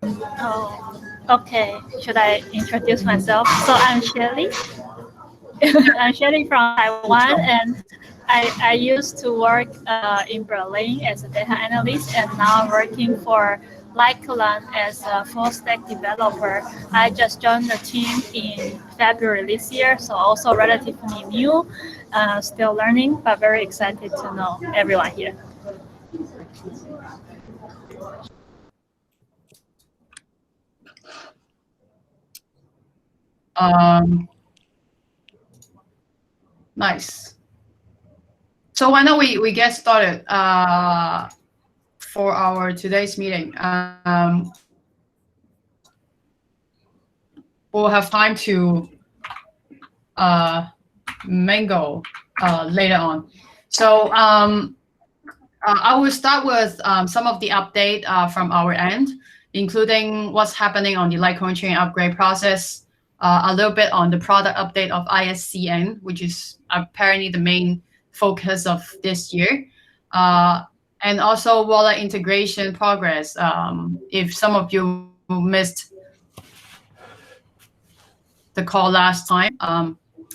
Oh, okay. Should I introduce myself? So I'm Shelly. I'm Shelly from Taiwan, and I used to work in Berlin as a data analyst, and now I'm working for LikeCoin as a full stack developer. I just joined the team in February this year, so also relatively new, still learning, but very excited to know everyone here. Um, nice. So why don't we get started for our today's meeting? We'll have time to mingle later on. So I will start with some of the update from our end, including what's happening on the Litecoin chain upgrade process, a little bit on the product update of ISCN, which is apparently the main focus of this year, and also wallet integration progress. If some of you missed the call last time.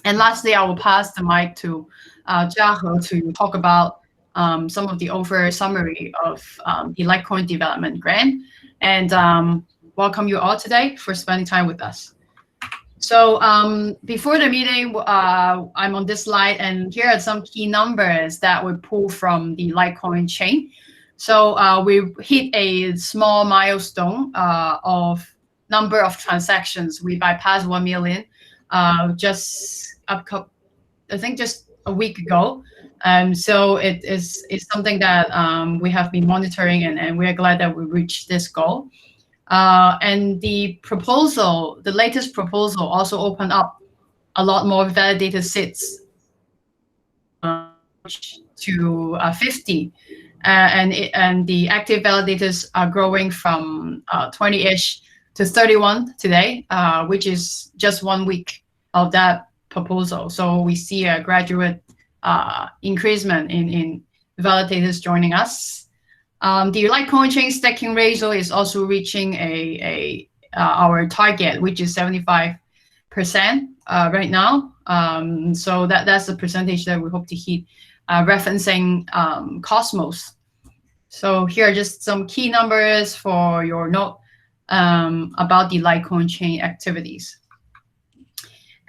And lastly, I will pass the mic to Jiahe to talk about some of the over summary of the Litecoin development grant, and welcome you all today for spending time with us. So before the meeting, I'm on this slide, and here are some key numbers that we pull from the Litecoin chain. So we hit a small milestone of number of transactions. We bypassed 1 million just I think just a week ago. So it's something that we have been monitoring, and we're glad that we reached this goal. And the latest proposal also opened up a lot more validated seats to 50. And the active validators are growing from 20-ish to 31 today, which is just 1 week of that proposal. So we see a gradual increasement in validators joining us. The Litecoin chain stacking ratio is also reaching our target, which is 75% right now. So that's the percentage that we hope to hit, referencing Cosmos. So here are just some key numbers for your note about the Litecoin chain activities.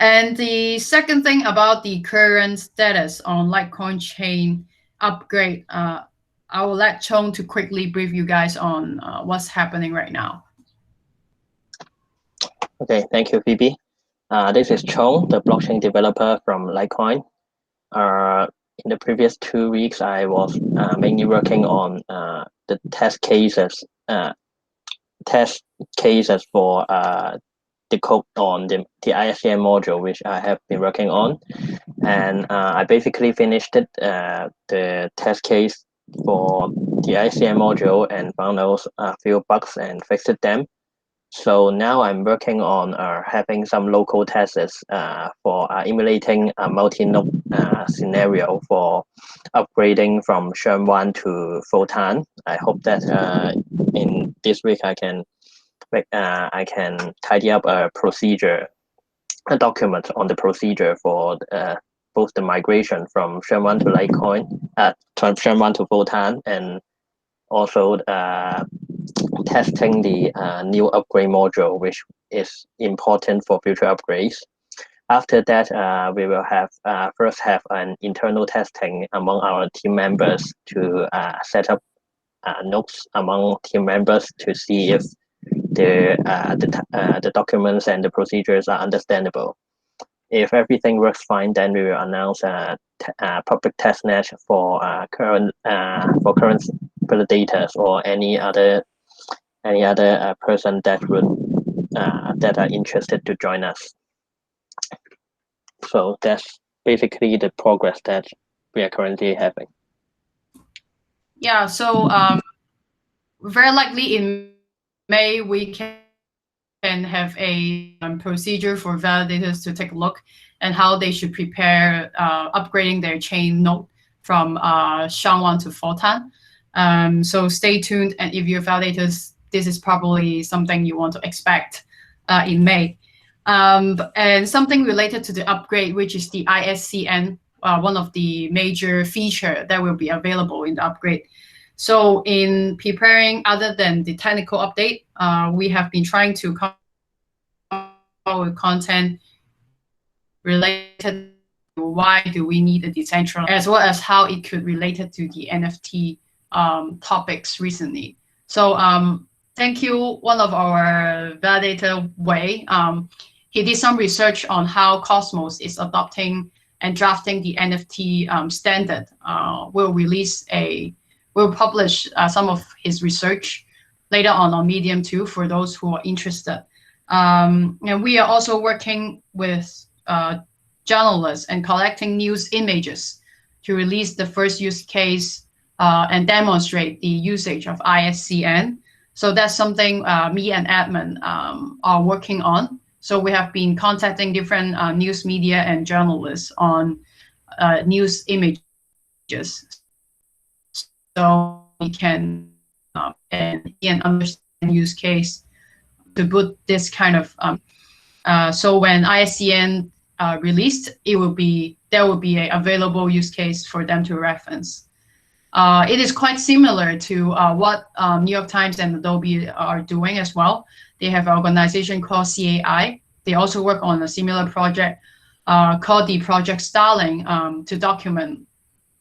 And the second thing about the current status on Litecoin chain upgrade, I will let Chong to quickly brief you guys on what's happening right now. Okay, thank you, Phoebe. This is Chong, the blockchain developer from Litecoin. In the previous 2 weeks, I was mainly working on the test cases for the code on the ISCN module, which I have been working on. And I basically finished the test case for the ISCN module and found out a few bugs and fixed them. So now I'm working on having some local tests for emulating a multi-node scenario for upgrading from SHRM1 to Photon. I hope that in this week I can tidy up a document on the procedure for both the migration from SHRM1 to Litecoin, from SHRM1 to Photon, and also testing the new upgrade module, which is important for future upgrades. After that, we will first have an internal testing among our team members to set up notes among team members to see if the documents and the procedures are understandable. If everything works fine, then we will announce a public testnet for current validators or any other person that are interested to join us. So that's basically the progress that we are currently having. Yeah, so very likely in May we can have a procedure for validators to take a look and how they should prepare upgrading their chain node from SHRM1 to Photon. So stay tuned, and if your validators this is probably something you want to expect in May. And something related to the upgrade, which is the ISCN, one of the major feature that will be available in the upgrade. So in preparing, other than the technical update, we have been trying to come up with content related to why do we need a decentralized, as well as how it could relate it to the NFT topics recently. So thank you, one of our validator, Wei. He did some research on how Cosmos is adopting and drafting the NFT standard. We'll publish some of his research later on Medium too, for those who are interested. And we are also working with journalists and collecting news images to release the first use case and demonstrate the usage of ISCN. So that's something me and Edmund are working on. So we have been contacting different news media and journalists on news images, so we can and understand use case to put this kind of. So when ISCN released, there will be an available use case for them to reference. It is quite similar to what New York Times and Adobe are doing as well. They have an organization called CAI. They also work on a similar project called the Project Starling to document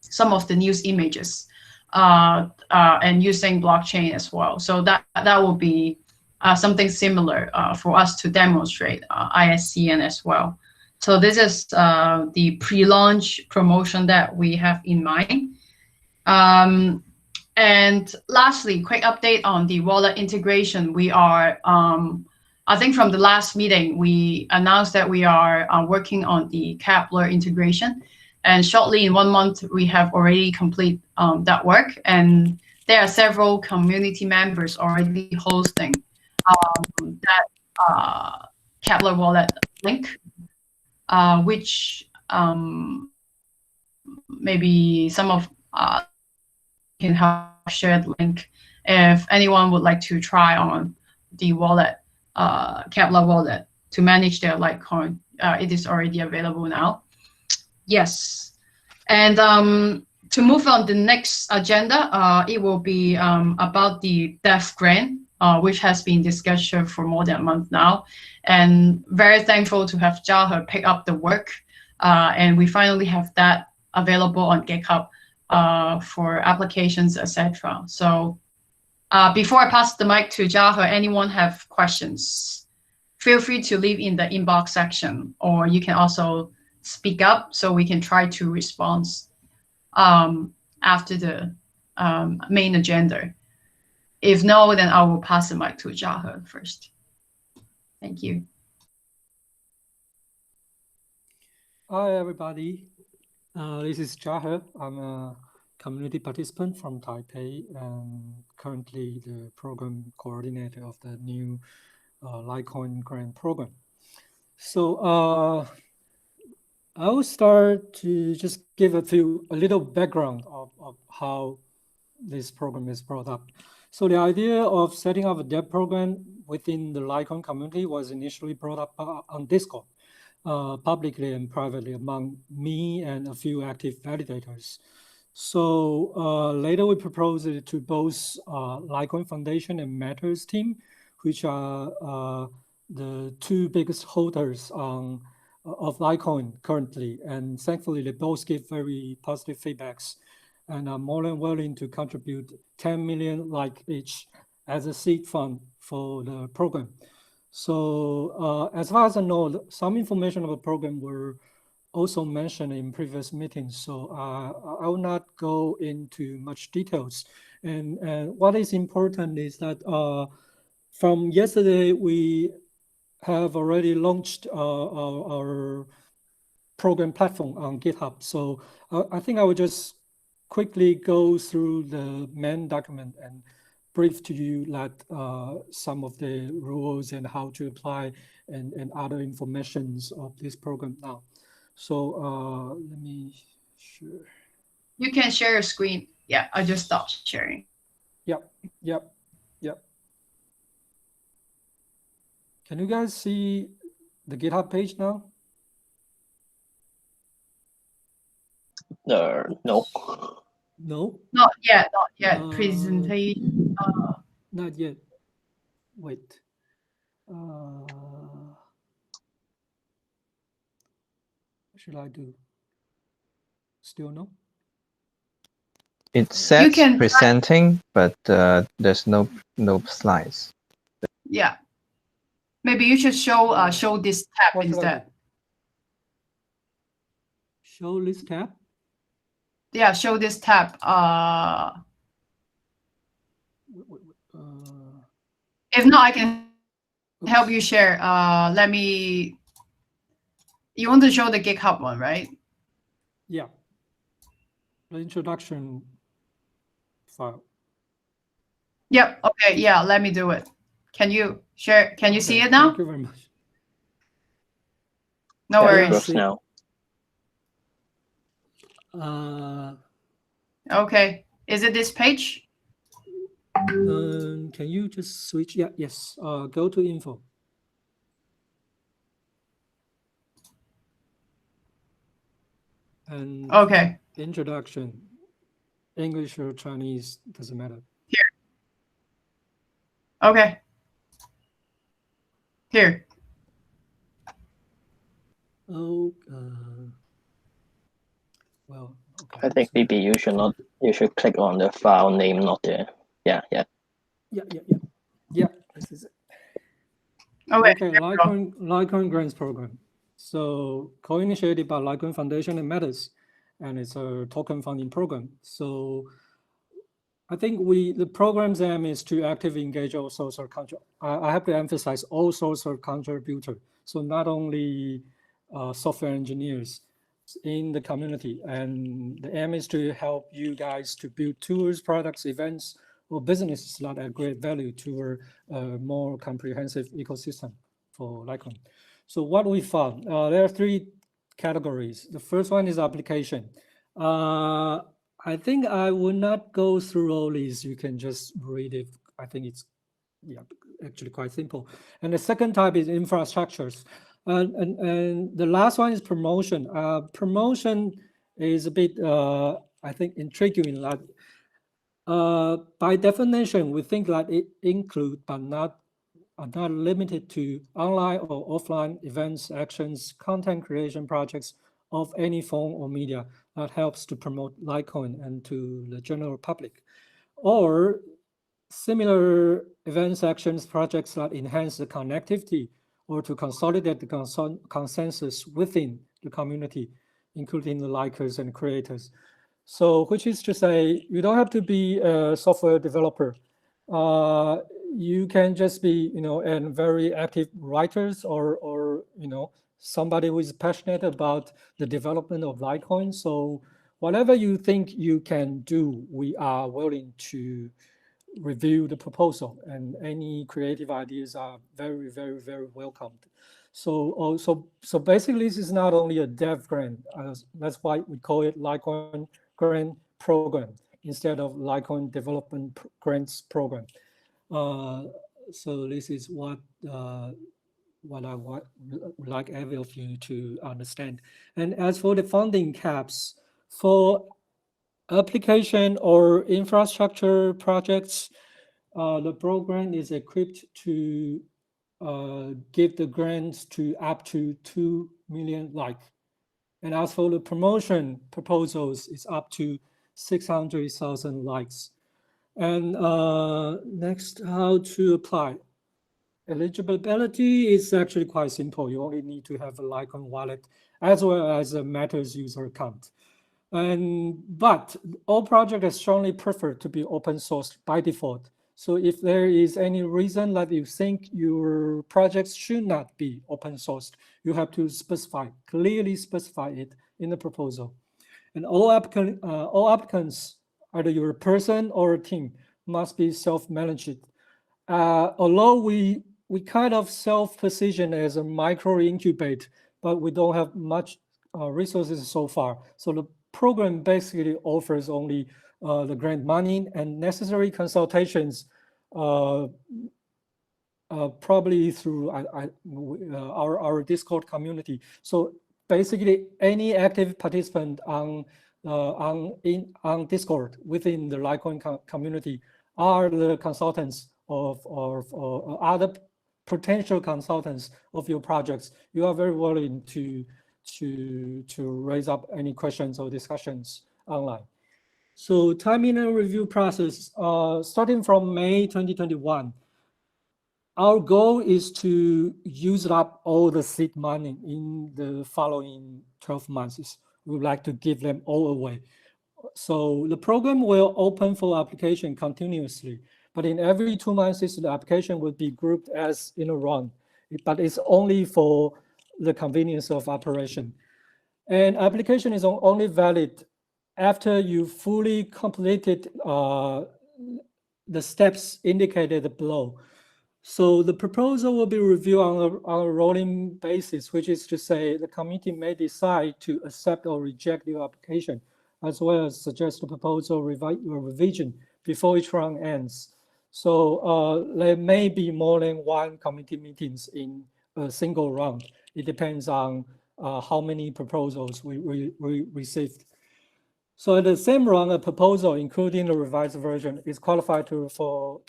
some of the news images and using blockchain as well. So that will be something similar for us to demonstrate ISCN as well. So this is the pre-launch promotion that we have in mind. And lastly, quick update on the wallet integration. We are, I think from the last meeting, we announced that we are working on the Kepler integration. And shortly, in 1 month, we have already completed that work. And there are several community members already hosting that Kepler wallet link, which maybe some of can help share the link if anyone would like to try on the wallet, Kepler wallet, to manage their Litecoin. It is already available now. Yes, and to move on the next agenda, it will be about the DEF grant, which has been discussed for more than a month now, and very thankful to have Jahe pick up the work, and we finally have that available on GitHub for applications, etc. So before I pass the mic to Jahe, anyone have questions? Feel free to leave in the inbox section, or you can also speak up so we can try to respond after the main agenda. If no, then I will pass the mic to Jahe first. Thank you. Hi, everybody. This is Jahe. I'm a community participant from Taipei and currently the program coordinator of the new LikeCoin Program. So I will start to just give a little background of how this program is brought up. So the idea of setting up a dev program within the LikeCoin community was initially brought up on Discord, publicly and privately among me and a few active validators. So later we proposed it to both LikeCoin Foundation and Matters team, which are the two biggest holders of LikeCoin currently. And thankfully, they both give very positive feedbacks and are more than willing to contribute 10 million like each as a seed fund for the program. So as far as I know, some information of the program were also mentioned in previous meetings. So I will not go into much details. And what is important is that from yesterday, we have already launched our program platform on GitHub. So I think I will just quickly go through the main document and brief to you that some of the rules and how to apply and other informations of this program now. So let me share. You can share your screen. Yeah, I just stopped sharing. Yep. Can you guys see the GitHub page now? No. No. Not yet. Not yet. Presentation. Not yet. Wait. What should I do? Still no? It says can try- presenting, but there's no slides. Yeah. Maybe you should show this tab What should I instead. do? Show list tab? Yeah, show this tab. If not, I can help you share. Let me. You want to show the GitHub one, right? Yeah. The introduction file. Yep. Okay. Yeah. Let me do it. Can you share? Can you see it now? Thank you very much. No Yeah, it worries. works now. Okay. Is it this page? Can you just switch? Yeah. Yes. Go to info. And Okay. introduction, English or Chinese, doesn't matter. Okay. Here. Oh, well, okay. I think maybe you should click on the file name, not the. Yeah. Yeah. This is it. Okay. Okay, LikeCoin Grants Program. So co-initiated by LikeCoin Foundation and Matters, and it's a token funding program. So I think the program's aim is to actively engage all sorts of I have to emphasize all sorts of contributors. So not only software engineers in the community, and the aim is to help you guys to build tools, products, events, or businesses that add great value to a more comprehensive ecosystem for Litecoin. So what we found, there are three categories. The first one is application. I think I will not go through all these. You can just read it. I think it's actually quite simple. And the second type is infrastructures. And the last one is promotion. Promotion is a bit, I think, intriguing. Like, by definition, we think that it includes, but are not limited to online or offline events, actions, content creation projects of any form or media that helps to promote Litecoin and to the general public, or similar events, actions, projects that enhance the connectivity or to consolidate the consensus within the community, including the likers and creators. So, which is to say, you don't have to be a software developer. You can just be, and very active writers or somebody who is passionate about the development of Litecoin. So whatever you think you can do, we are willing to review the proposal, and any creative ideas are very, very, very welcomed. So basically, this is not only a dev grant. That's why we call it LikeCoin Grant Program instead of LikeCoin Development Grants Program. So this is what I would like every of you to understand. And as for the funding caps, for application or infrastructure projects, the program is equipped to give the grants to up to 2 million likes. And as for the promotion proposals, it's up to 600,000 likes. And next, how to apply. Eligibility is actually quite simple. You only need to have a Litecoin wallet as well as a Matters user account. But all projects strongly prefer to be open sourced by default. So if there is any reason that you think your projects should not be open sourced, you have to clearly specify it in the proposal. And all applicants, either you're a person or a team, must be self-managed. Although we kind of self-position as a micro incubate, but we don't have much resources so far. So the program basically offers only the grant money and necessary consultations probably through our Discord community. So basically, any active participant on Discord within the LikeCoin community are the consultants of other potential consultants of your projects. You are very willing to raise up any questions or discussions online. So timing and review process, starting from May 2021, our goal is to use up all the seed money in the following 12 months. We would like to give them all away. So the program will open for application continuously, but in every 2 months, the application will be grouped as in a run, but it's only for the convenience of operation. And application is only valid after you fully completed the steps indicated below. So the proposal will be reviewed on a rolling basis, which is to say the committee may decide to accept or reject your application, as well as suggest a proposal revision before each round ends. So there may be more than one committee meetings in a single round. It depends on how many proposals we received. So at the same round, a proposal, including the revised version, is qualified to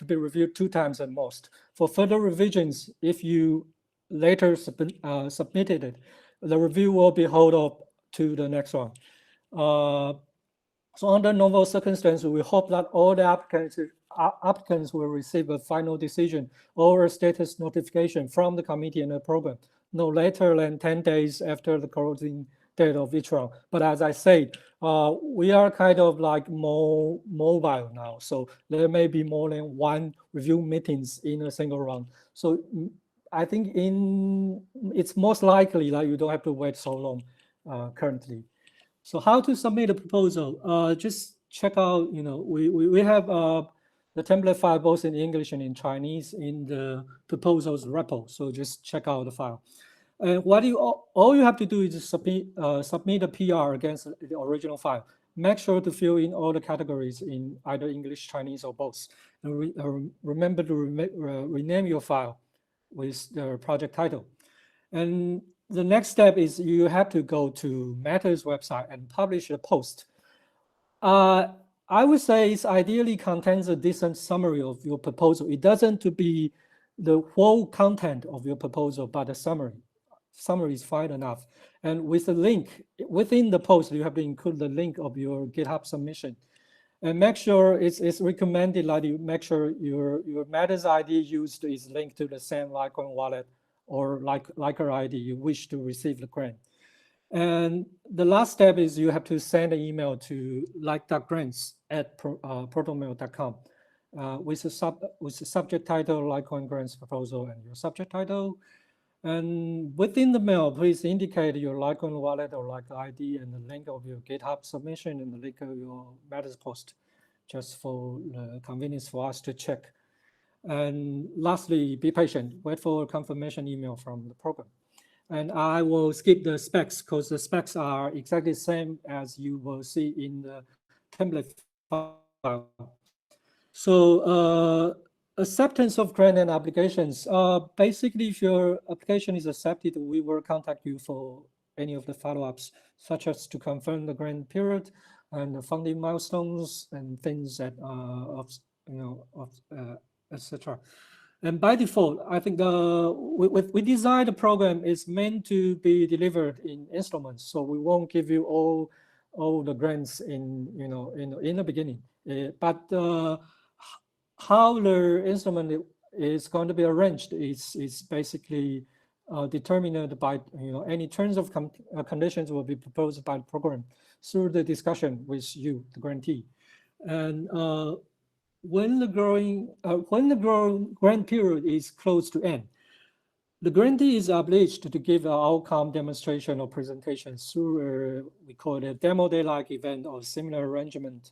be reviewed 2 times at most. For further revisions, if you later submitted it, the review will be held up to the next one. So under novel circumstances, we hope that all the applicants will receive a final decision or a status notification from the committee and the program no later than 10 days after the closing date of each round. But as I said, we are kind of like more mobile now. So there may be more than one review meetings in a single round. So I think it's most likely that you don't have to wait so long currently. So how to submit a proposal? Just check out, we have the template file both in English and in Chinese in the proposals repo. So just check out the file. And all you have to do is submit a PR against the original file. Make sure to fill in all the categories in either English, Chinese, or both. And remember to rename your file with the project title. And the next step is you have to go to Matter's website and publish a post. I would say it ideally contains a decent summary of your proposal. It doesn't to be the whole content of your proposal, but a summary. Summary is fine enough. And with the link within the post, you have to include the link of your GitHub submission. And make sure it's recommended that you make sure your Matter's ID used is linked to the same LikeCoin wallet or Liker ID you wish to receive the grant. And the last step is you have to send an email to like.grants@protonmail.com with the subject title, LikeCoin grants proposal, and your subject title. And within the mail, please indicate your LikeCoin wallet or Liker ID and the link of your GitHub submission and the link of your Matter's post, just for the convenience for us to check. And lastly, be patient. Wait for a confirmation email from the program. And I will skip the specs because the specs are exactly the same as you will see in the template file. So acceptance of grant and applications. Basically, if your application is accepted, we will contact you for any of the follow-ups, such as to confirm the grant period and the funding milestones and things that etc. And by default, I think we designed the program is meant to be delivered in installments, so we won't give you all the grants in the beginning. But how the instrument is going to be arranged is basically determined by any terms of conditions will be proposed by the program through the discussion with you, the grantee. And when the grant period is close to end, the grantee is obliged to give an outcome demonstration or presentation through we call it a demo day-like event or similar arrangement,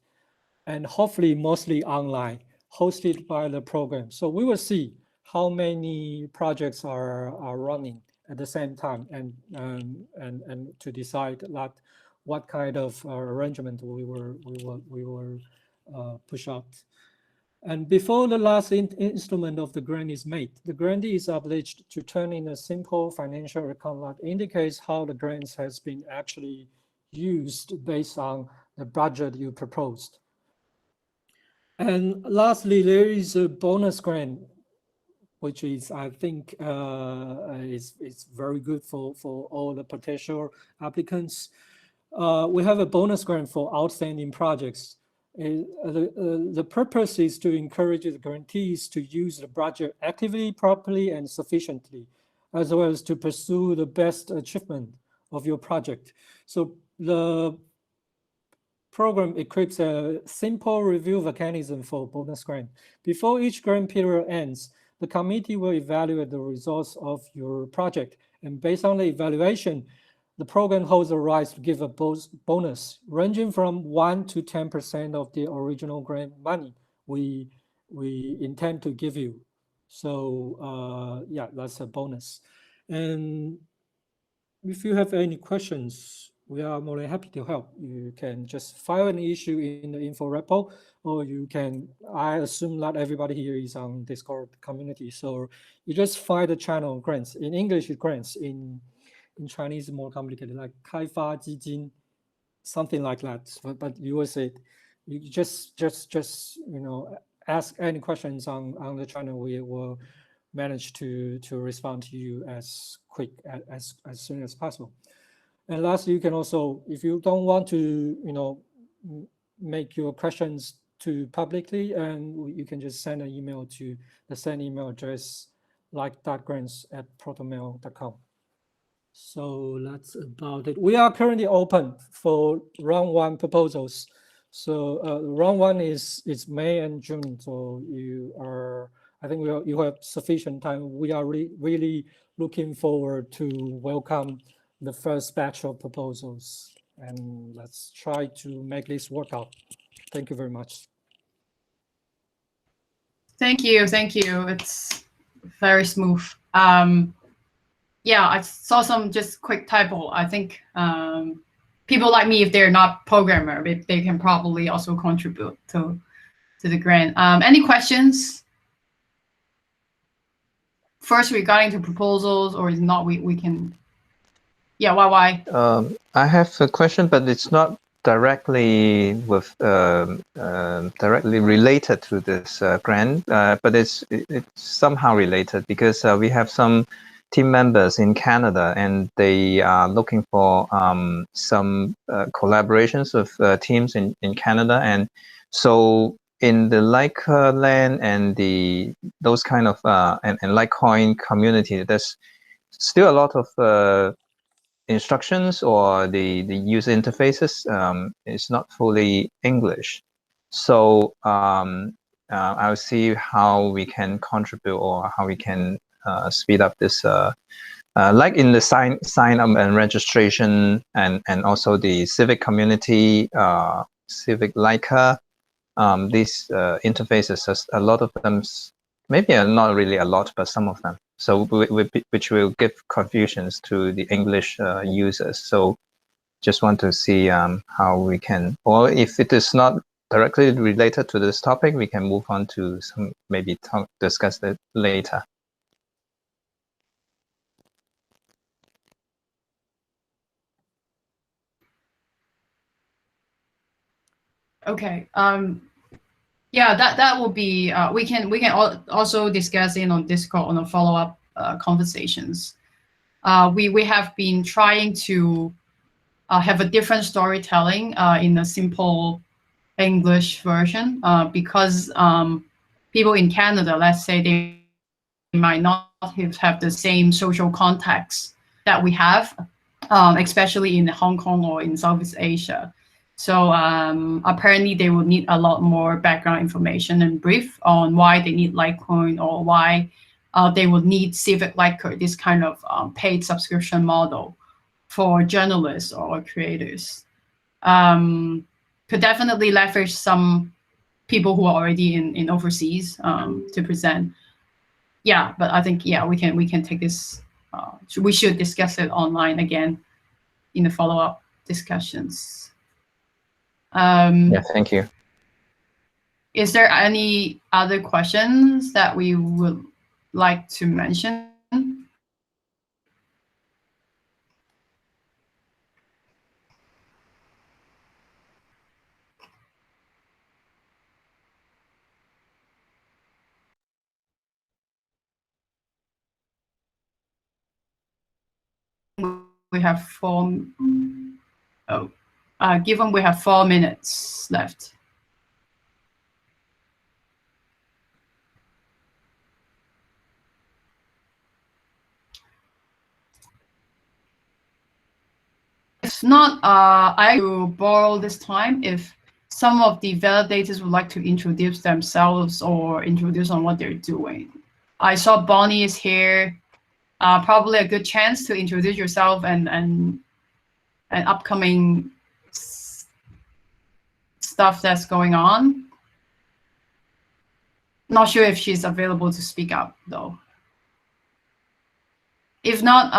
and hopefully mostly online, hosted by the program. So we will see how many projects are running at the same time, and to decide that what kind of arrangement we will push out. And before the last instrument of the grant is made, the grantee is obliged to turn in a simple financial account that indicates how the grants has been actually used based on the budget you proposed. And lastly, there is a bonus grant, which is, I think, is very good for all the potential applicants. We have a bonus grant for outstanding projects. The purpose is to encourage the grantees to use the budget actively, properly, and sufficiently, as well as to pursue the best achievement of your project. So the program equips a simple review mechanism for bonus grant. Before each grant period ends, the committee will evaluate the results of your project. And based on the evaluation, the program holds the right to give a bonus ranging from 1 to 10% of the original grant money we intend to give you. So yeah, that's a bonus. And if you have any questions, we are more than happy to help. You can just file an issue in the info repo, or you can, I assume not everybody here is on Discord community. So you just file the channel grants. In English, it's grants. In Chinese, more complicated, like 开发基金, something like that. But you will say, you just ask any questions on the channel. We will manage to respond to you as quick as soon as possible. And lastly, you can also, if you don't want to make your questions too publicly, and you can just send an email to the same email address, like.grants@protonmail.com. So that's about it. We are currently open for round 1 proposals. So round 1 is May and June. So I think you have sufficient time. We are really looking forward to welcome the first batch of proposals, and let's try to make this work out. Thank you very much. Thank you. It's very smooth. Yeah, I saw some just quick typo. I think people like me, if they're not programmer, they can probably also contribute to the grant. Any questions? First, regarding to proposals, or is not, we can. Yeah, why? I have a question, but it's not directly directly related to this grant, but it's somehow related, because we have some team members in Canada, and they are looking for some collaborations with teams in Canada, and so in the land and those kind of and Litecoin community, there's still a lot of instructions, or the user interfaces is not fully English. So I'll see how we can contribute, or how we can speed up this, like in the sign up and registration, and also the civic community, civic Leica, these interfaces, a lot of them, maybe not really a lot, but some of them. So which will give confusions to the English users. So just want to see how we can, or if it is not directly related to this topic, we can move on to some, maybe discuss it later. Okay. Yeah, that will be. We can also discuss in on Discord on the follow-up conversations. We have been trying to have a different storytelling in a simple English version, because people in Canada, let's say, they might not have the same social context that we have, especially in Hong Kong or in Southeast Asia. So apparently they will need a lot more background information and brief on why they need Litecoin, or why they will need Civic Leica, this kind of paid subscription model for journalists or creators. Could definitely leverage some people who are already in overseas to present. Yeah, but I think, yeah, we can take this. We should discuss it online again in the follow-up discussions. Yeah, thank you. Is there any other questions that we would like to mention? We have given we have 4 minutes left. If not, I will borrow this time if some of the validators would like to introduce themselves or introduce on what they're doing. I saw Bonnie is here. Probably a good chance to introduce yourself and upcoming stuff that's going on. Not sure if she's available to speak up though. If not,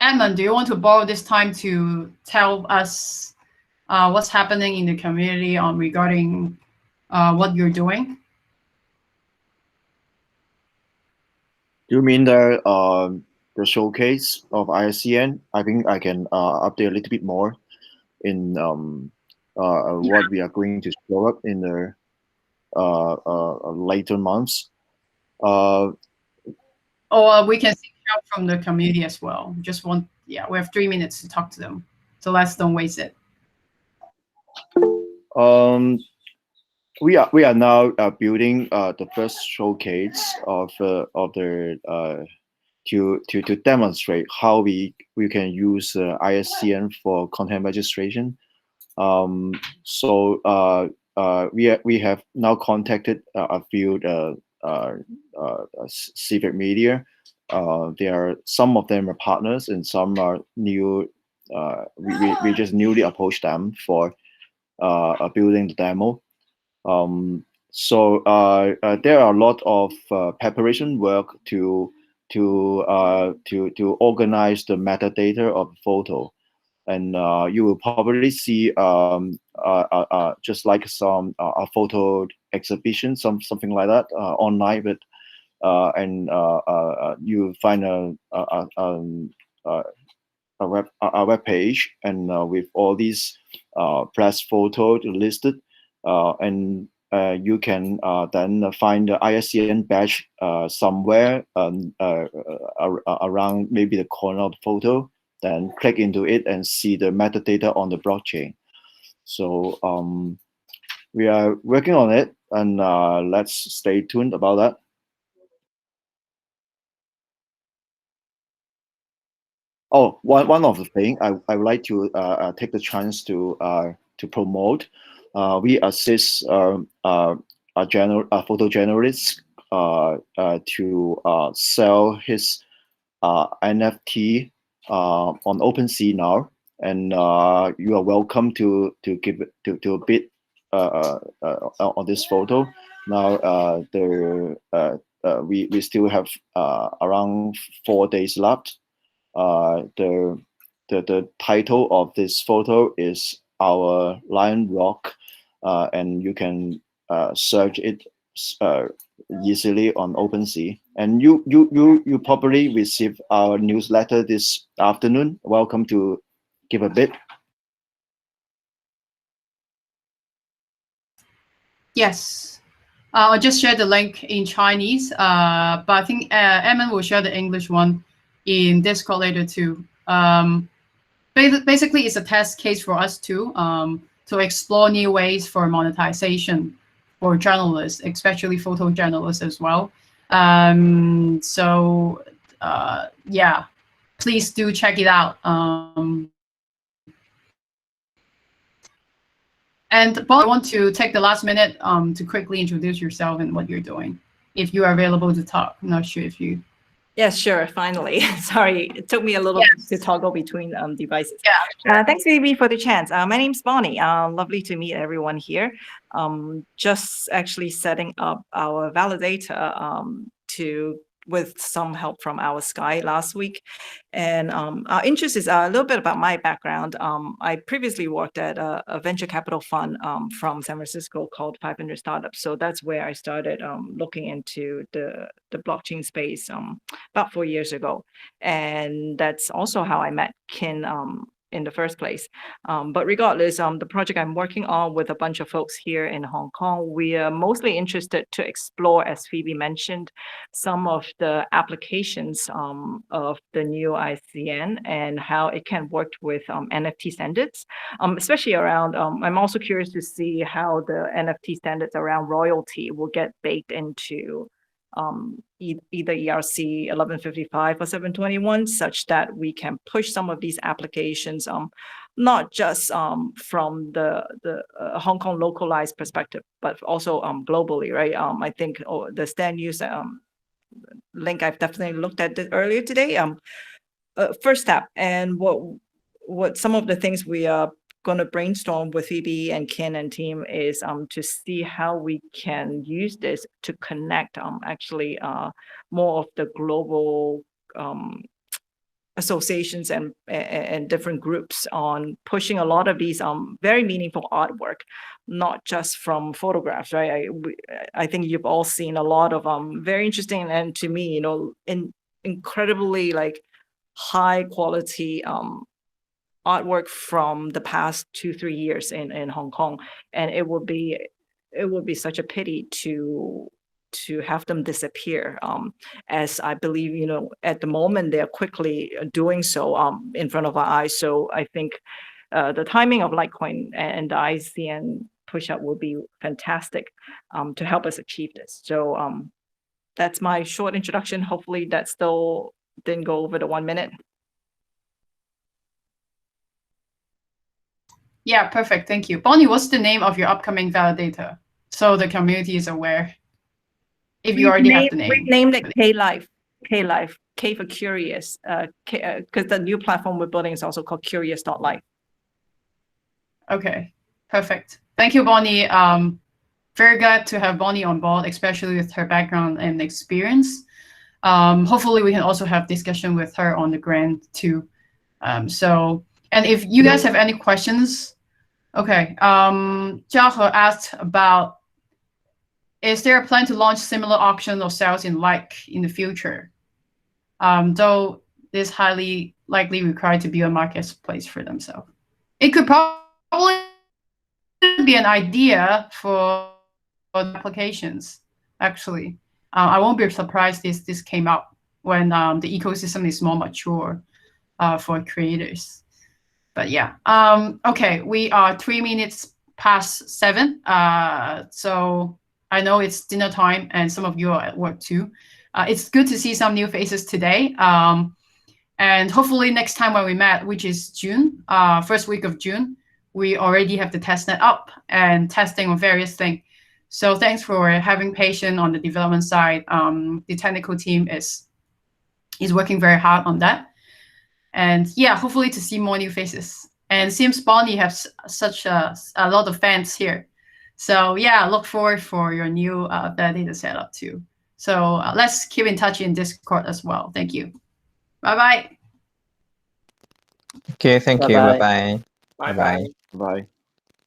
Edmund, do you want to borrow this time to tell us what's happening in the community on regarding what you're doing? You mean the showcase of ISCN? I think I can update a little bit more in what we are going to show up in the later months. Or we can seek help from the community as well. Just want, yeah, we have 3 minutes to talk to them, so let's don't waste it. We are now building the first showcase of the to demonstrate how we can use ISCN for content registration. We have now contacted a few civic media. Some of them are partners and some are new. We just newly approached them for building the demo. There are a lot of preparation work to organize the metadata of the photo, and you will probably see just like some a photo exhibition, something like that online. But you find a web page and with all these press photos listed. And you can then find the ISCN badge somewhere around maybe the corner of the photo, then click into it and see the metadata on the blockchain. So we are working on it, and let's stay tuned about that. Oh, one of the things I would like to take the chance to promote. We assist a photo journalist to sell his NFT on OpenSea now, and you are welcome to give to bid on this photo. Now we still have around 4 days left. The title of this photo is Our Lion Rock, and you can search it easily on OpenSea. And you probably received our newsletter this afternoon. Welcome to give a bid. Yes, I'll just share the link in Chinese, but I think Emin will share the English one in Discord later too. Basically, it's a test case for us too, to explore new ways for monetization for journalists, especially photojournalists as well. Yeah, please do check it out. And Bob, I want to take the last minute to quickly introduce yourself and what you're doing, if you are available to talk. I'm not sure if you. Yes, sure. Finally, sorry, it took me a little bit to toggle between devices. Yeah. Sure. Thanks, Phoebe, for the chance. My name's Bonnie. Lovely to meet everyone here. Just actually setting up our validator to with some help from our Sky last week. And our interest is a little bit about my background. I previously worked at a venture capital fund from San Francisco called 500 Startups. So that's where I started looking into the blockchain space about 4 years ago. And that's also how I met Kin in the first place. But regardless, the project I'm working on with a bunch of folks here in Hong Kong, we are mostly interested to explore, as Phoebe mentioned, some of the applications of the new ICN and how it can work with NFT standards, especially around, I'm also curious to see how the NFT standards around royalty will get baked into either ERC 1155 or 721, such that we can push some of these applications, not just from the Hong Kong localized perspective, but also globally, right? I think the stand use link, I've definitely looked at it earlier today. First step, and what some of the things we are going to brainstorm with Phoebe and Ken and team is to see how we can use this to connect actually more of the global associations and different groups on pushing a lot of these very meaningful artwork, not just from photographs, right? I think you've all seen a lot of very interesting and, to me, incredibly like high quality artwork from the past 2-3 years in Hong Kong, and it would be such a pity to have them disappear, as I believe at the moment they're quickly doing so in front of our eyes. So I think the timing of Litecoin and the ICN push up will be fantastic to help us achieve this. So that's my short introduction. Hopefully that still didn't go over the 1 minute. Yeah, perfect. Thank you. Bonnie, what's the name of your upcoming validator? So the community is aware. If you already have the name. We named it K-Life. K-Life. K for curious. Because the new platform we're building is also called curious.life. Okay, perfect. Thank you, Bonnie. Very glad to have Bonnie on board, especially with her background and experience. Hopefully we can also have discussion with her on the grant too. And if you guys have any questions, okay. Jiahe asked about, is there a plan to launch similar auction or sales in the future? Though this highly likely required to be a marketplace for themselves. It could probably be an idea for applications, actually. I won't be surprised if this came up when the ecosystem is more mature for creators. But yeah, okay, we are 3 minutes past 7. So I know it's dinner time and some of you are at work too. It's good to see some new faces today. And hopefully next time when we met, which is June, first week of June, we already have the testnet up and testing on various things. So thanks for having patience on the development side. The technical team is working very hard on that. And yeah, hopefully to see more new faces. And it seems Bonnie has such a lot of fans here. So yeah, look forward for your new validator setup too. So let's keep in touch in Discord as well. Thank you. Bye-bye. Okay, thank you. Bye-bye. Bye-bye. Bye.